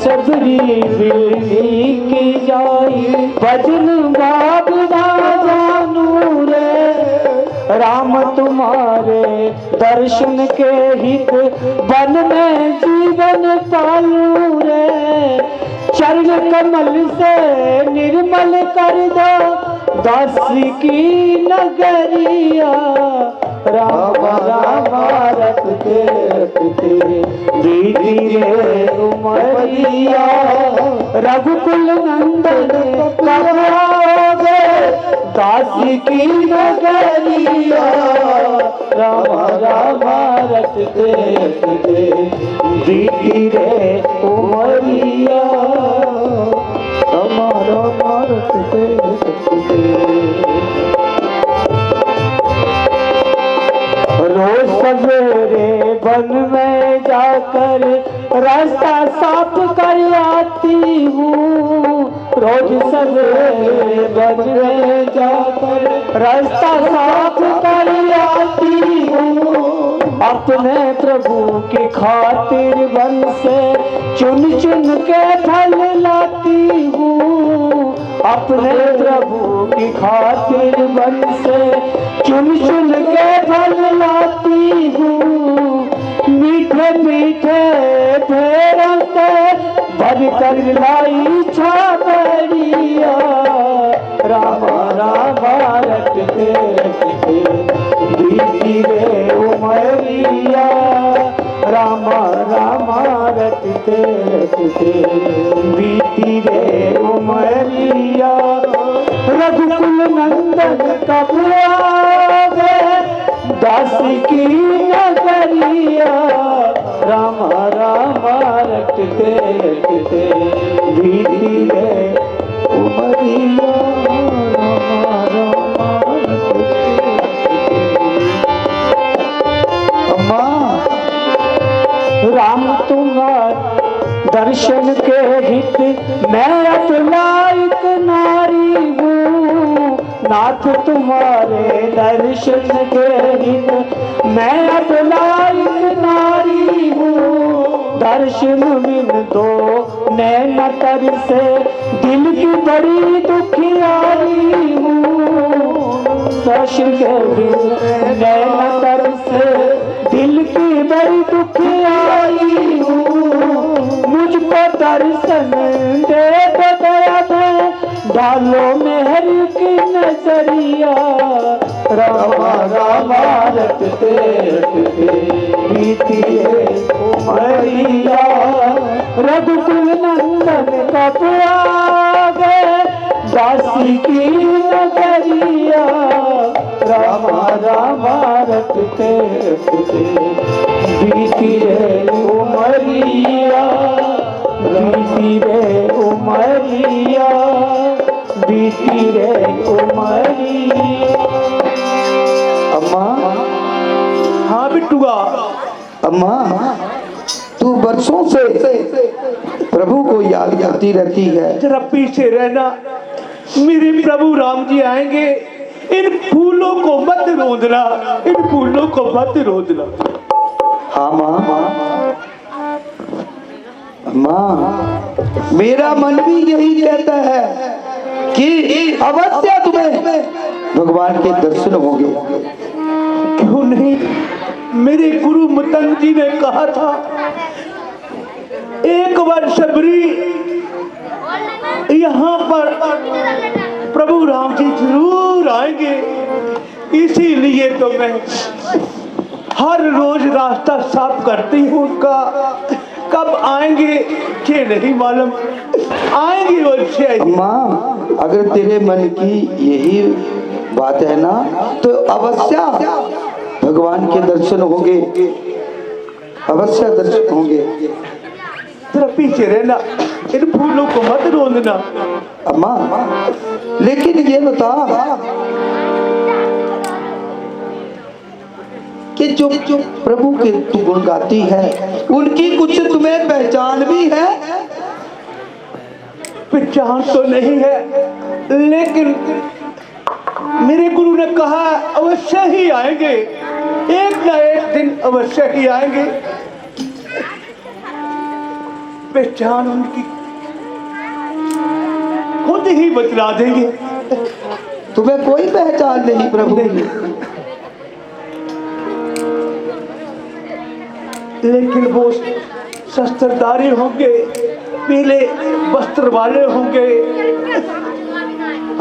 सबरी बिरनी की जाई भजन बाबा जानू रे। राम तुम्हारे दर्शन के हित वन में जीवन पालू रे। चरण कमल से निर्मल कर दो दासी की नगरिया। राम राम रटते रटते बीती रे उमरिया। रघुकुल नंदन कब दासी की नगरिया। राम राम रटते रटते बीती रे उमरिया। राम राम रटते रटते। रोज सवेरे वन में जाकर रास्ता साफ कर आती हूँ। रोज सवेरे वन में जाकर रास्ता साफ कर आती हूँ। अपने प्रभु की खातिर वन से चुन चुन के फल लाती हूँ। अपने प्रभु की खातिर वन से चुन चुन के फल लाती हूँ। मीठे मीठे फेरों से भर कर लाई छाबड़िया। राम राम रटते रटते बीती रे उमरिया। राम राम रटते रटते बीती रे उमरिया। रघुकुल नंदन कब आवे दासी की नगरिया। राम राम रटते रटते बीती रे उमरिया। राम राम रटते। अम्मा राम तुम्हार दर्शन के हित मैं अपलायक नारी हूँ। नाथ तुम्हारे दर्शन के हित मैं अपलायक नारी हूँ। दर्शन बिन दो नैन तर से दिल की बड़ी दुखियारी हूँ। दर्शन के बिन नैन तर से दिल की बड़ी दुखियारी हूँ। मुझको दर्शन दे दया दे डालो मेहर की नजरिया। राम राम रटते रटते बीती रे उमरिया। रघुकुल नंदन कब आवे दासी की नगरिया। राम राम रटते रटते बीती रे उमरिया। बीती रे उमरिया। बीती रे उमरिया। अम्मा। हाँ बिट्टुआ। अम्मा तू बरसों से प्रभु को याद करती रहती है। जरा पीछे रहना। मेरे प्रभु राम जी आएंगे। इन फूलों को मत रोंदना। इन फूलों को मत रोंदना। हाँ माँ। माँ मेरा मन भी यही कहता है कि अवश्य तुम्हें भगवान के दर्शन होंगे। क्यों नहीं? मेरे गुरु मतंग जी ने कहा था एक बार शबरी यहाँ पर प्रभु राम जी जरूर आएंगे। इसीलिए तो मैं हर रोज रास्ता साफ करती हूँ उनका। कब आएंगे ये नहीं मालूम। आएंगे अवश्य। माँ अगर तेरे मन की यही बात है ना तो अवश्य भगवान के दर्शन होंगे। अवश्य दर्शन होंगे। जरा पीछे रहना। इन फूलों को मत रोंदना। अम्मा लेकिन ये बता कि जो प्रभु के तू गुण गाती है उनकी कुछ तुम्हें पहचान भी है? पहचान तो नहीं है लेकिन मेरे गुरु ने कहा अवश्य ही आएंगे। एक न एक दिन अवश्य ही आएंगे। पहचान उनकी खुद ही बतला देंगे। तुम्हें कोई पहचान नहीं प्रभु। लेकिन वो शस्त्रधारी होंगे, पीले वस्त्र वाले होंगे,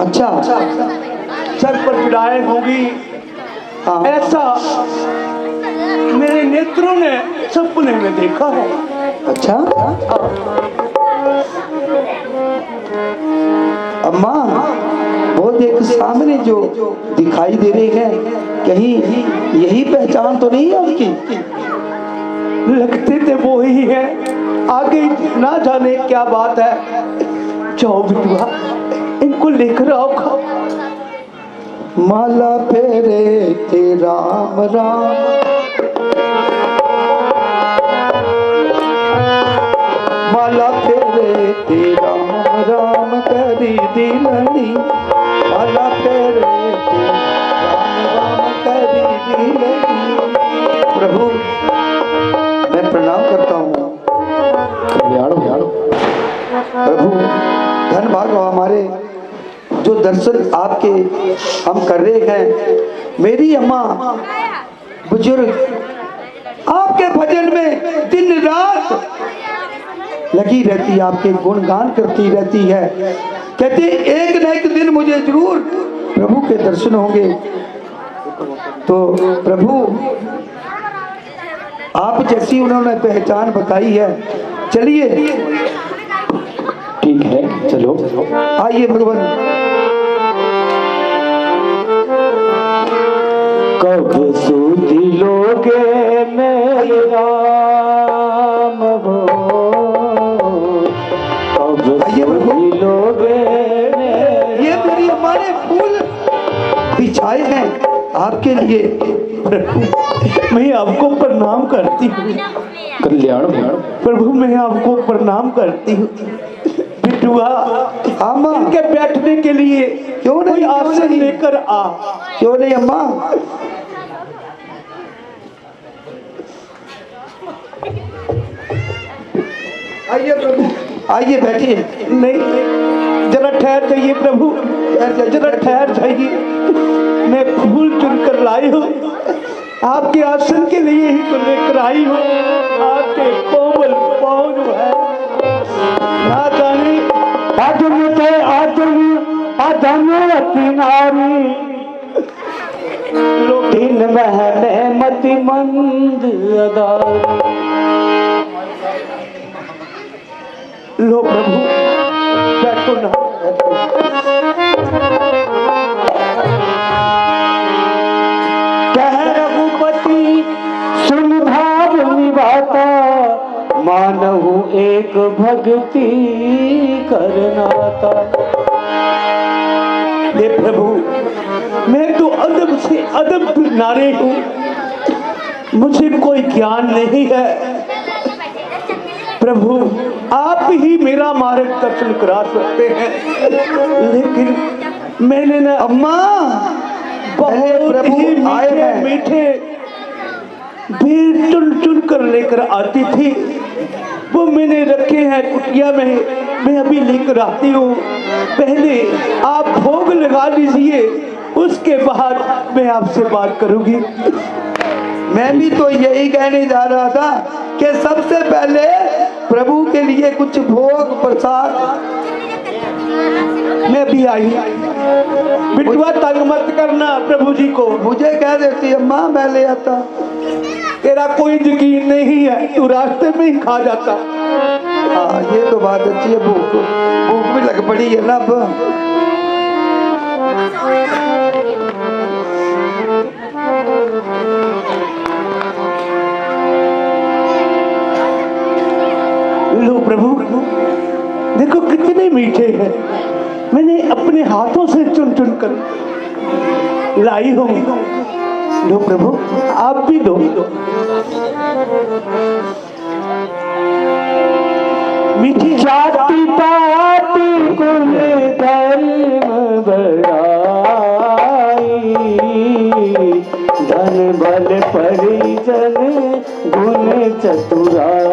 अच्छा सर पर चढ़ाए होंगी, हाँ। ऐसा मेरे नेत्रों ने सपने में देखा है। अच्छा अम्मा, वो देख सामने जो दिखाई दे रही है, कहीं यही पहचान तो नहीं है उनकी? लगते थे वो ही है, आगे ना जाने क्या बात है। जाओ बिटुआ, इनको लेकर आओ। माला फेरे ते राम राम, माला फेरे ते राम राम करी दिलनी, माला फेरे ते राम राम करी दिलनी। प्रभु मैं प्रणाम करता हूँ। प्रभु धन भाग हमारे जो दर्शन आपके हम कर रहे हैं। मेरी अम्मा बुजुर्ग आपके भजन में दिन रात लगी रहती है, आपके गुणगान करती रहती है। कहती एक न एक दिन मुझे जरूर प्रभु के दर्शन होंगे। तो प्रभु आप जैसी उन्होंने पहचान बताई है, चलिए ठीक है, चलो आइए भगवान। कब सुधी लोगे मेरे राम हो, कब सुधी लोगे मेरे। ये मेरी अम्मा ने फूल बिछाए हैं आपके लिए। मैं आपको प्रणाम करती हूँ। कल्याण प्रभु मैं आपको प्रणाम करती हूँ। बिटुआ, अम्मा इनके बैठने के लिए क्यों नहीं, कोई आसन लेकर आ। क्यों नहीं अम्मा? आइए प्रभु, आइए बैठिए। नहीं, जरा ठहर जाइए प्रभु, जरा ठहर जाइए। मैं फूल चुनकर लाई हूँ, आपके आसन के लिए ही तो लेकर आई हूँ। आपके कोमल पाँव जो है ना जाने आदम से आदम अधमवती नारी, दिन बहने मति मंद अदारी। लो प्रभु बैठो ना। कह रघुपति सुन भाव निभाता, मानहु एक भक्ति करनाता। हे प्रभु, मैं तो अदब से अदब नारे हूँ, मुझे कोई ज्ञान नहीं है। प्रभु आप ही मेरा मार्गदर्शन करा सकते हैं। लेकिन मैंने ना अम्मा बहुत प्रभु ही आए मीठे हैं। मीठे भी चुन चुन कर लेकर आती थी, वो मैंने रखे हैं कुटिया में, मैं अभी लेकर आती हूँ। पहले आप भोग लगा लीजिए, उसके बाद मैं आपसे बात करूंगी। मैं भी तो यही कहने जा रहा था कि सबसे पहले प्रभु के लिए कुछ भोग प्रसाद। मैं भी आई। बिटुआ तंग मत करना प्रभु जी को। मुझे कह देती अम्मा, मैं ले आता। तेरा कोई यकीन नहीं है, तू रास्ते में ही खा जाता। हाँ ये तो बात अच्छी है, भूख भूख भी लग पड़ी है ना अब। लो प्रभु, देखो कितने मीठे हैं, मैंने अपने हाथों से चुन चुन कर लाई हूँ। लो प्रभु आप भी दो। मीठी जाति पाति कुल धर्म बड़ाई, धन बल परिजन गुण चतुराई।